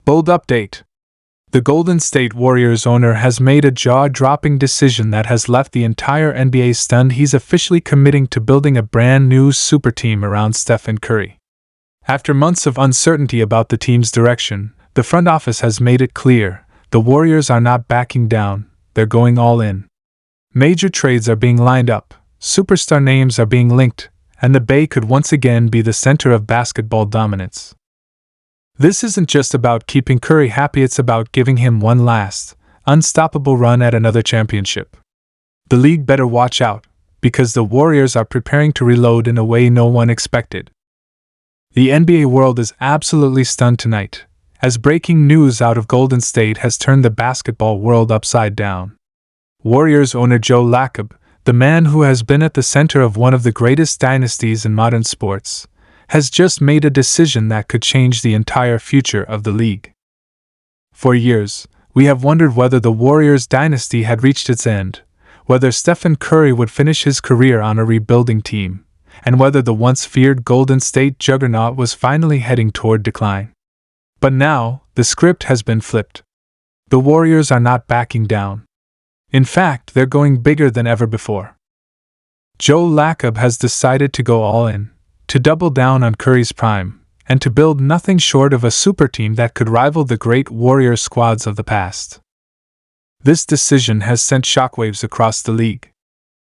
Bold update. The Golden State Warriors owner has made a jaw-dropping decision that has left the entire NBA stunned. He's officially committing to building a brand new super team around Stephen Curry. After months of uncertainty about the team's direction, the front office has made it clear the Warriors are not backing down, they're going all in. Major trades are being lined up, superstar names are being linked, and the Bay could once again be the center of basketball dominance. This isn't just about keeping Curry happy, it's about giving him one last, unstoppable run at another championship. The league better watch out, because the Warriors are preparing to reload in a way no one expected. The NBA world is absolutely stunned tonight, as breaking news out of Golden State has turned the basketball world upside down. Warriors owner Joe Lacob, the man who has been at the center of one of the greatest dynasties in modern sports, has just made a decision that could change the entire future of the league. For years, we have wondered whether the Warriors dynasty had reached its end, whether Stephen Curry would finish his career on a rebuilding team, and whether the once feared Golden State juggernaut was finally heading toward decline. But now, the script has been flipped. The Warriors are not backing down. In fact, they're going bigger than ever before. Joe Lacob has decided to go all in, to double down on Curry's prime, and to build nothing short of a super team that could rival the great Warrior squads of the past. This decision has sent shockwaves across the league.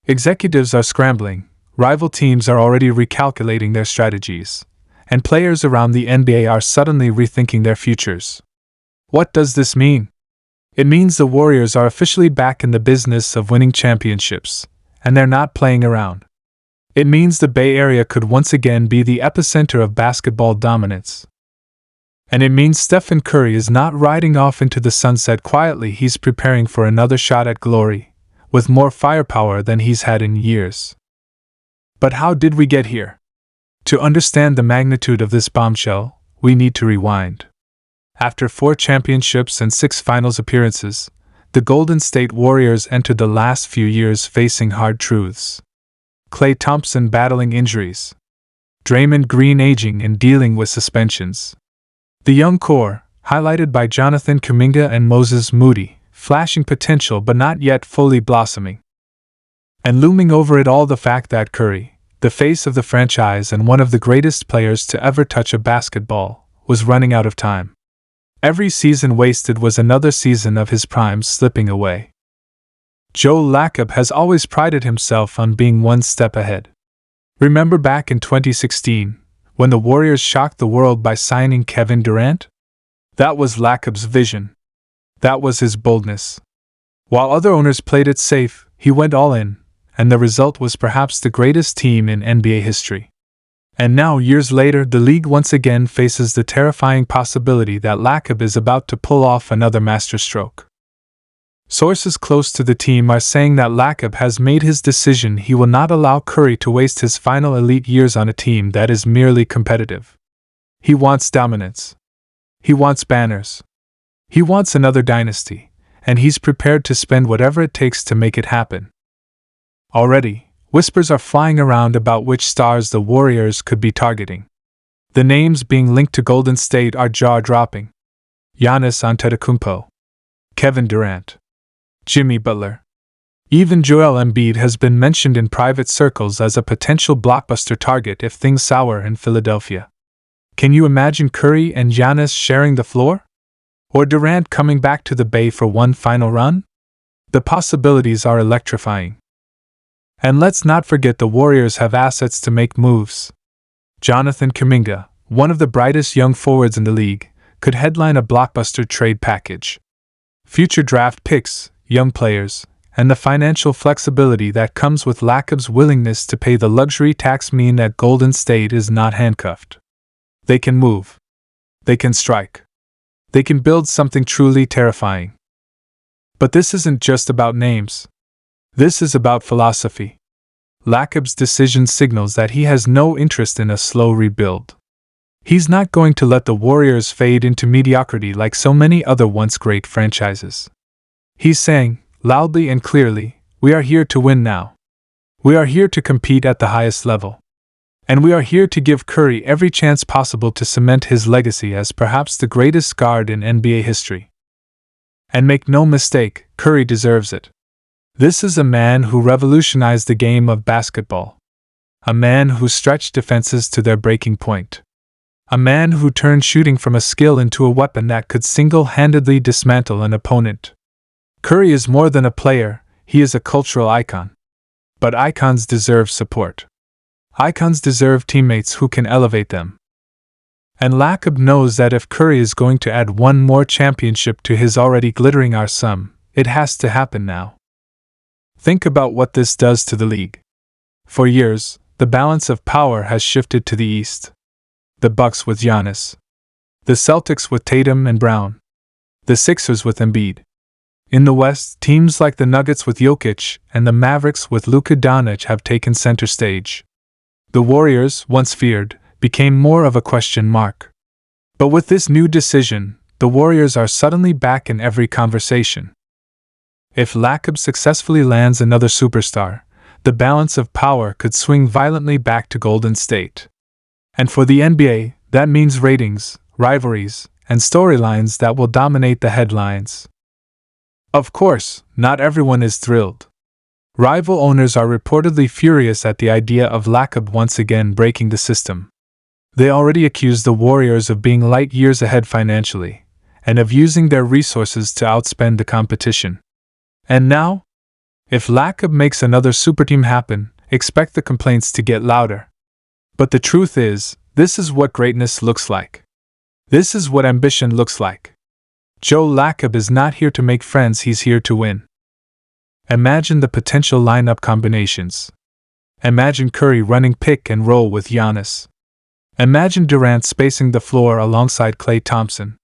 Executives are scrambling, rival teams are already recalculating their strategies, and players around the NBA are suddenly rethinking their futures. What does this mean? It means the Warriors are officially back in the business of winning championships, and they're not playing around. It means the Bay Area could once again be the epicenter of basketball dominance. And it means Stephen Curry is not riding off into the sunset quietly, he's preparing for another shot at glory, with more firepower than he's had in years. But how did we get here? To understand the magnitude of this bombshell, we need to rewind. After 4 championships and 6 finals appearances, the Golden State Warriors entered the last few years facing hard truths. Klay Thompson battling injuries, Draymond Green aging and dealing with suspensions. The young core, highlighted by Jonathan Kuminga and Moses Moody, flashing potential but not yet fully blossoming. And looming over it all the fact that Curry, the face of the franchise and one of the greatest players to ever touch a basketball, was running out of time. Every season wasted was another season of his prime slipping away. Joe Lacob has always prided himself on being one step ahead. Remember back in 2016, when the Warriors shocked the world by signing Kevin Durant? That was Lacob's vision. That was his boldness. While other owners played it safe, he went all in, and the result was perhaps the greatest team in NBA history. And now, years later, the league once again faces the terrifying possibility that Lacob is about to pull off another masterstroke. Sources close to the team are saying that Lacob has made his decision. He will not allow Curry to waste his final elite years on a team that is merely competitive. He wants dominance. He wants banners. He wants another dynasty, and he's prepared to spend whatever it takes to make it happen. Already, whispers are flying around about which stars the Warriors could be targeting. The names being linked to Golden State are jaw-dropping. Giannis Antetokounmpo, Kevin Durant, Jimmy Butler. Even Joel Embiid has been mentioned in private circles as a potential blockbuster target if things sour in Philadelphia. Can you imagine Curry and Giannis sharing the floor? Or Durant coming back to the Bay for one final run? The possibilities are electrifying. And let's not forget the Warriors have assets to make moves. Jonathan Kuminga, one of the brightest young forwards in the league, could headline a blockbuster trade package. Future draft picks, young players, and the financial flexibility that comes with Lacob's willingness to pay the luxury tax mean that Golden State is not handcuffed. They can move. They can strike. They can build something truly terrifying. But this isn't just about names. This is about philosophy. Lacob's decision signals that he has no interest in a slow rebuild. He's not going to let the Warriors fade into mediocrity like so many other once great franchises. He's saying, loudly and clearly, we are here to win now. We are here to compete at the highest level. And we are here to give Curry every chance possible to cement his legacy as perhaps the greatest guard in NBA history. And make no mistake, Curry deserves it. This is a man who revolutionized the game of basketball. A man who stretched defenses to their breaking point. A man who turned shooting from a skill into a weapon that could single-handedly dismantle an opponent. Curry is more than a player, he is a cultural icon. But icons deserve support. Icons deserve teammates who can elevate them. And Lacob knows that if Curry is going to add one more championship to his already glittering arsenal, it has to happen now. Think about what this does to the league. For years, the balance of power has shifted to the East. The Bucks with Giannis. The Celtics with Tatum and Brown. The Sixers with Embiid. In the West, teams like the Nuggets with Jokic and the Mavericks with Luka Doncic have taken center stage. The Warriors, once feared, became more of a question mark. But with this new decision, the Warriors are suddenly back in every conversation. If Lacob successfully lands another superstar, the balance of power could swing violently back to Golden State. And for the NBA, that means ratings, rivalries, and storylines that will dominate the headlines. Of course, not everyone is thrilled. Rival owners are reportedly furious at the idea of Lacob once again breaking the system. They already accuse the Warriors of being light years ahead financially, and of using their resources to outspend the competition. And now? If Lacob makes another superteam happen, expect the complaints to get louder. But the truth is, this is what greatness looks like. This is what ambition looks like. Joe Lacob is not here to make friends, he's here to win. Imagine the potential lineup combinations. Imagine Curry running pick and roll with Giannis. Imagine Durant spacing the floor alongside Klay Thompson.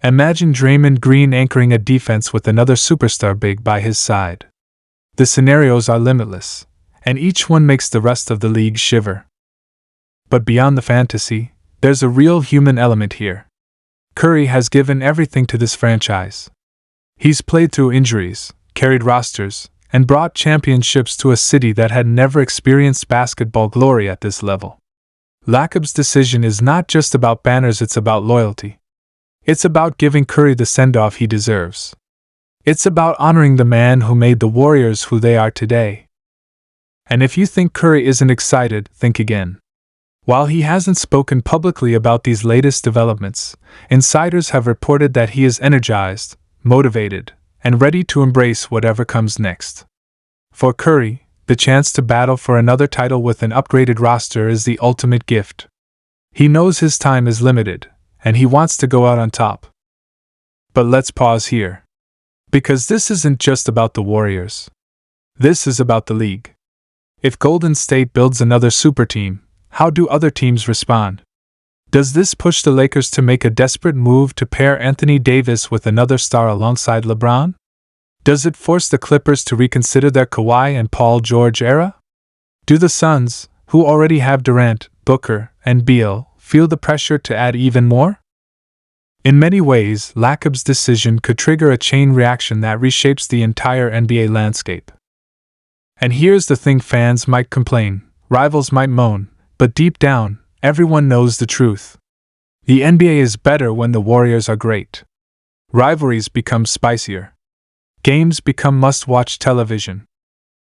Imagine Draymond Green anchoring a defense with another superstar big by his side. The scenarios are limitless, and each one makes the rest of the league shiver. But beyond the fantasy, there's a real human element here. Curry has given everything to this franchise. He's played through injuries, carried rosters, and brought championships to a city that had never experienced basketball glory at this level. Lacob's decision is not just about banners, it's about loyalty. It's about giving Curry the send-off he deserves. It's about honoring the man who made the Warriors who they are today. And if you think Curry isn't excited, think again. While he hasn't spoken publicly about these latest developments, insiders have reported that he is energized, motivated, and ready to embrace whatever comes next. For Curry, the chance to battle for another title with an upgraded roster is the ultimate gift. He knows his time is limited, and he wants to go out on top. But let's pause here. Because this isn't just about the Warriors. This is about the league. If Golden State builds another super team, how do other teams respond? Does this push the Lakers to make a desperate move to pair Anthony Davis with another star alongside LeBron? Does it force the Clippers to reconsider their Kawhi and Paul George era? Do the Suns, who already have Durant, Booker, and Beal, feel the pressure to add even more? In many ways, Lacob's decision could trigger a chain reaction that reshapes the entire NBA landscape. And here's the thing: fans might complain, rivals might moan, but deep down, everyone knows the truth. The NBA is better when the Warriors are great. Rivalries become spicier. Games become must-watch television.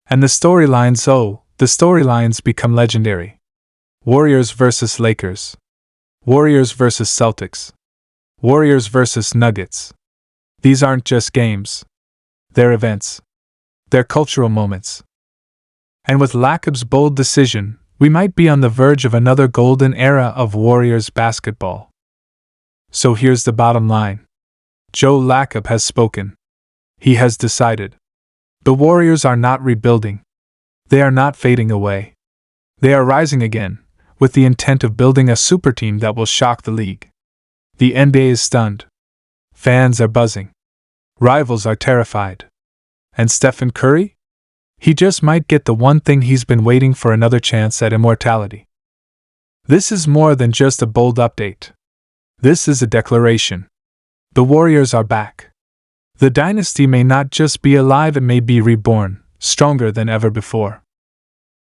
And the storylines become legendary. Warriors versus Lakers. Warriors versus Celtics. Warriors versus Nuggets. These aren't just games. They're events. They're cultural moments. And with Lacob's bold decision, we might be on the verge of another golden era of Warriors basketball. So here's the bottom line. Joe Lacob has spoken. He has decided. The Warriors are not rebuilding. They are not fading away. They are rising again, with the intent of building a super team that will shock the league. The NBA is stunned. Fans are buzzing. Rivals are terrified. And Stephen Curry? He just might get the one thing he's been waiting for: another chance at immortality. This is more than just a bold update. This is a declaration. The Warriors are back. The dynasty may not just be alive, it may be reborn, stronger than ever before.